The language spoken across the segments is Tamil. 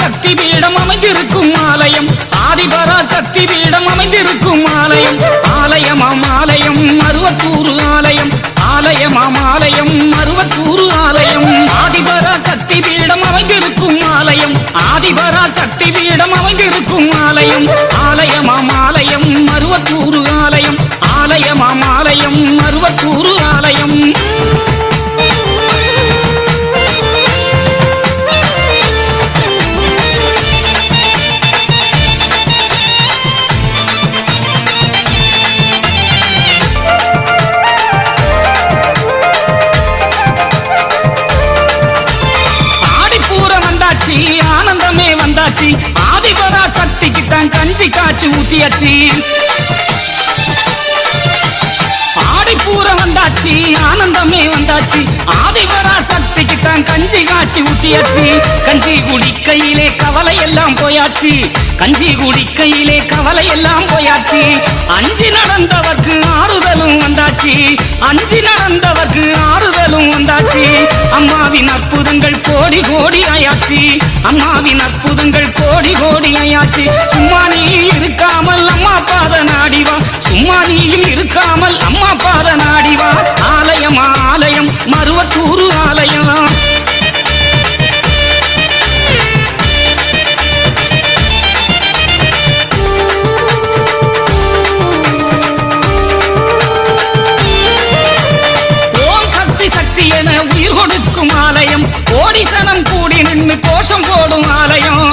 சக்தி பீடம் அமைந்திருக்கும் ஆலயம் ஆதிபராசக்தி பீடம் அமைந்திருக்கும் ஆலயம் ஆலயமாம் ஆலயம் மருவத்தூர் ஆலயம் ஆலயமாம் ஆலயம் மருவத்தூர் ஆலயம் ஆதிபராசக்தி பீடம் அமைந்திருக்கும் ஆலயம் ஆதிபராசக்தி பீடம் அமைந்திருக்கும் ஆலயம் ஆலயமாம் ஆலயம் மருவத்தூர் ஆலயம் ஆலயமாம் ஆலயம் மருவத்தூர் ஆலயம் ஆனந்தமே வந்தாச்சு ஆதிபராசக்திக்கு தான் கஞ்சி காய்ச்சி ஊத்தியாச்சு ஆடிப்பூரம் வந்தாச்சு ஆனந்தமே வந்தாச்சு ஆதிபராசக்திக்கு தான் கஞ்சி காய்ச்சி ஊத்தியாச்சு கஞ்சி குடிக்கையிலே கவலை எல்லாம் போயாச்சு கஞ்சி குடிக்கையிலே கவலை எல்லாம் போயாச்சு அஞ்சி நடந்தவர்க்கு ஆறுதலும் வந்தாச்சு அஞ்சி நடந்தவர்க்கு ஆறுதலும் வந்தாச்சு அம்மாவின் அற்புதங்கள் கோடி கோடி ஆயாச்சு அம்மாவின் அற்புதங்கள் கோடி கோடி ஆயாச்சு சும்மா நீ இருக்காமல் அம்மா பாத நாடிவா சும்மா நீயும் இருக்காமல் அம்மா பாத நாடிவா ஆலயம் ஆலயம் மருவத்தூர் ஆலயம் உயிர் கொடுக்கும் ஆலயம் கோடி சனம் கூடி நின்று கோஷம் போடும் ஆலயம்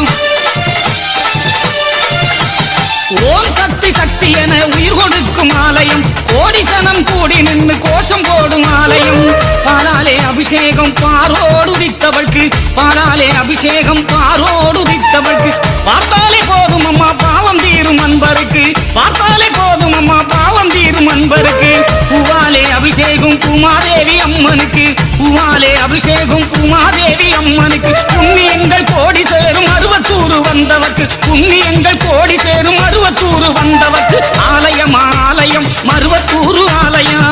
ஓம் சக்தி சக்தி என உயிர் கொடுக்கும் ஆலயம் கோடி சனம் கூடி நின்று கோஷம் போடும் ஆலயம் பாலாலே அபிஷேகம் பாரோடு தித்தவൾക്ക് பாலாலே அபிஷேகம் பாரோடு தித்தவൾക്ക് பார்த்தாலே போதும் அம்மா பாவம் தீரும் அன்பருக்கு பார்த்தாலே போதும் அம்மா பாவம் தீரும் அன்பருக்கு பூவாலே அபிஷேகம் பூமாதேவி அம்மனுக்கு பூவாலே அபிஷேகம் பூமாதேவி அம்மனுக்கு புண்ணியங்கள் கோடி சேரும் மருவத்தூர் வந்தவர்க்கு புண்ணியங்கள் கோடி சேரும் மருவத்தூர் வந்தவர்க்கு ஆலயம் ஆலயம் மருவத்தூர் ஆலயம்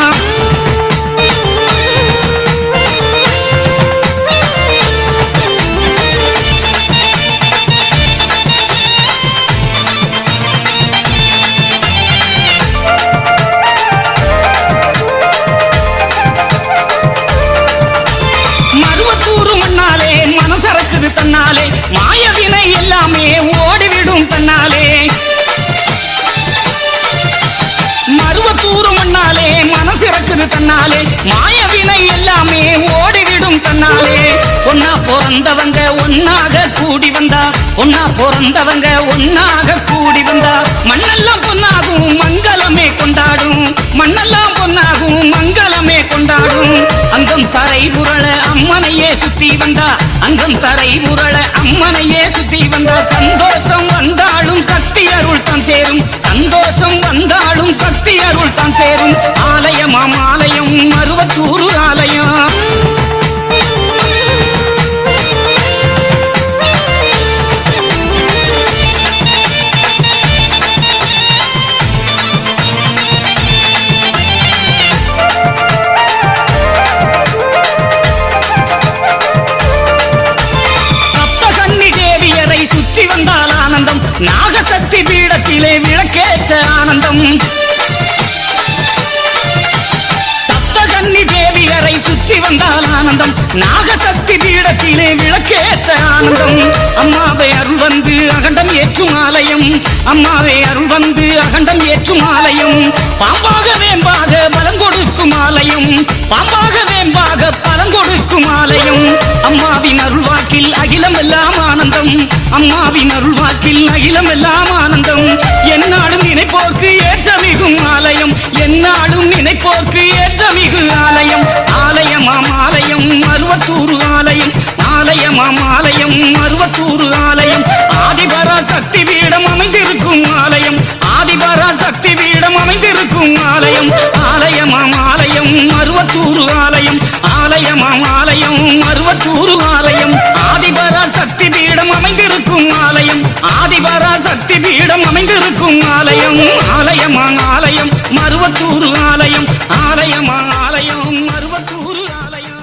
தன்னாலே மாயவினை எல்லாமே ஓடிவிடும் தன்னாலே மருவத்தூர் மண்ணாலே மனசிறக்குது தன்னாலே மாயவினை எல்லாமே ஓடிவிடும் தன்னாலே பொன்னா பிறந்தவங்க ஒன்னாக கூடி வந்தா பொன்னா பிறந்தவங்க ஒன்னாக கூடி வந்தா மண்ணெல்லாம் பொன்னாகும் மங்களமே கொண்டாடும் மண்ணெல்லாம் பொன்னாகும் மங்களமே கொண்டாடும் அங்கம் தரை புரள அம்மனையே சுத்தி வந்தா அங்கம் தரை புரள அம்மனையே சுத்தி வந்தா சந்தோஷம் வந்தாலும் சக்தி அருள் தான் சேரும் சந்தோஷம் வந்தாலும் சக்தி அருள் தான் சேரும் ஆலயமாம் ஆலயம் மருவத்தூர் ஆலயம் ஆனந்தம் நாகசக்தி பீடத்திலே விளக்கேற்ற ஆனந்தம் சப்தகன்னி தேவியரை சுற்றி வந்தால் ஆனந்தம் நாகசக்தி பீடத்திலே விளக்கேற்ற ஆனந்தம் அம்மாவை அருள் வந்து அகண்டம் ஏற்றும் ஆலயம் அம்மாவை அருள் வந்து அகண்டம் ஏற்றும் ஆலயம் பாம்பாக வேம்பாக பலம் கொடுக்கும் ஆலயம் பாம்பாக வேம்பாக பலம் கொடுக்கும் ஆலயம் அம்மாவின் அருள்வாக்கில் அகிலம் எல்லாம் ஆனந்தம் அம்மாவின் அருள்வாக்கில் அகிலம் எல்லாம் ஆனந்தம் என்னாலும் நினைப்போக்கு ஏற்றமிகும் ஆலயம் என்னாலும் நினைப்போக்கு ஏற்றமிகு ஆலயம் ஆலயமாம் ஆலயம் மருவத்தூர் ஆலயம் ஆலயமாம் ஆலயம் மருவத்தூர் ஆலயம் ஆதிபராசக்தி பீடம் அமைந்திருக்கும் ஆலயம் ஆதிபராசக்தி பீடம் அமைந்திருக்கும் ஆலயம் ஆலயமாம் ஆலயம் மருவத்தூர் ஆலயம் ஆலயமாம் ஆலயம் மருவத்தூர் ஆலயம் ஆதிபராசக்தி பீடம் அமைந்திருக்கும் ஆலயம் ஆதிபராசக்தி பீடம் அமைந்திருக்கும் ஆலயம் ஆலயமாம் ஆலயம் மருவத்தூர் ஆலயம் ஆலயமாம் ஆலயம் மருவத்தூர் ஆலயம்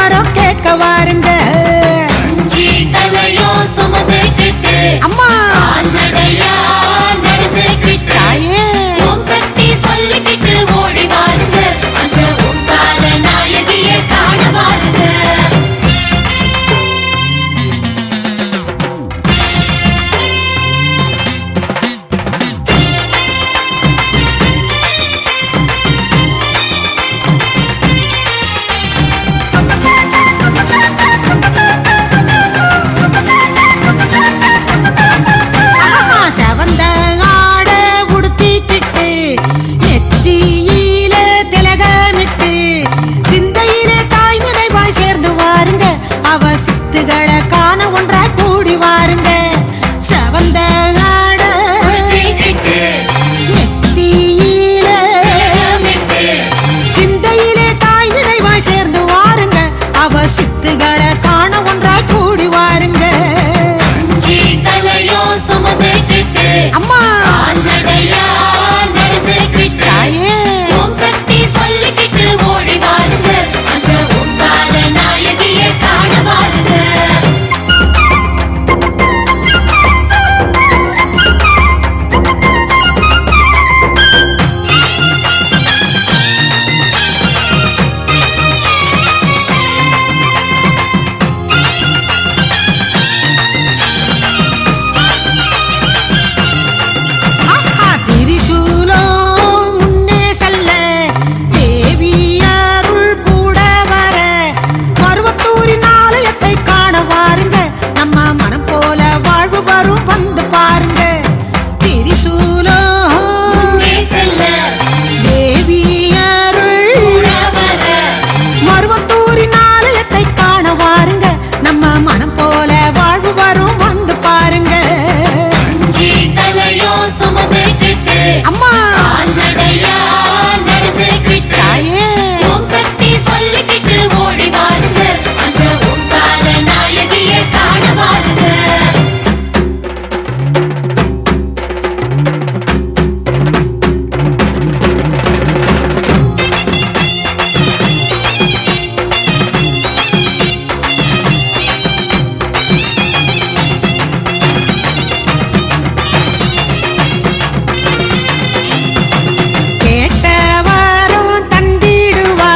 வரம் கேட்க வாருங்க. கலையோ சுமந்துக்கிட்டு அம்மா நடையா நடந்துக்கிட்டு ஓம் சக்தி சொல்லிக்கிட்டு ஓடி வாருங்க. அந்த ஓங்கார நாயகியை காண வாருங்க. செவந்த ஆட உடுத்திக்கிட்டு நெத்தியில திலகமிட்டு சிந்தையிலே தாய் நினைவாய் சேர்ந்து வாருங்க. அவ சித்துகளை காண ஒன்றாய் கூடி வாருங்க. செவந்த ஆட நெத்தியில சிந்தையிலே தாய் நினைவாய் சேர்ந்து வாருங்க. அவ சித்துகளை காண ஒன்றாய் கூடி வாருங்க. சுமந்துக்கிட்டு அம்மா நடையா நடந்துக்கிட்டு ஓம் சக்தி சொல்லிக்கிட்டு ஓடி வாருங்க. அந்த ஓங்கார நாயகியை காண வாருங்க. திரிசூலம் முன்னே செல்ல தேவி அருள் கூட வர மருவத்தூரின் ஆலயத்தை காண வாருங்க. நம்ம மனம் போல வாழ்வு வரும் வந்து பாருங்க. திரிசூலம் முன்னே செல்ல தேவி அருள் கூட வர மருவத்தூரின் ஆலயத்தை காண வாருங்க. நம்ம மனம் போல வாழ்வு வரும் வந்து பாருங்க. கலையோ சுமந்துக்கிட்டு அம்மா நடையா நடந்துக்கிட்டு ஓம் சக்தி சொல்லிக்கிட்டு ஓடி வாருங்க. அந்த ஓங்கார நாயகியை காண வாருங்க. கேட்டவரும் தந்திடுவா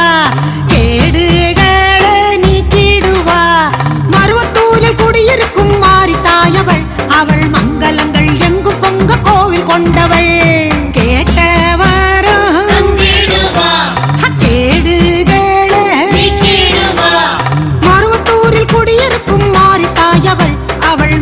கேடுகளை நீக்கிடுவா. மருவத்தூரில் குடியிருக்கும் மாறி தாயவள் அவள் மங்களங்கள் எங்கும் பொங்க கோவில் கொண்டவள். கேட்டவரும் தந்திடுவா கேடுகளை நீக்கிடுவா. மருவத்தூரில் குடியிருக்கும் மாறி தாயவள் அவள்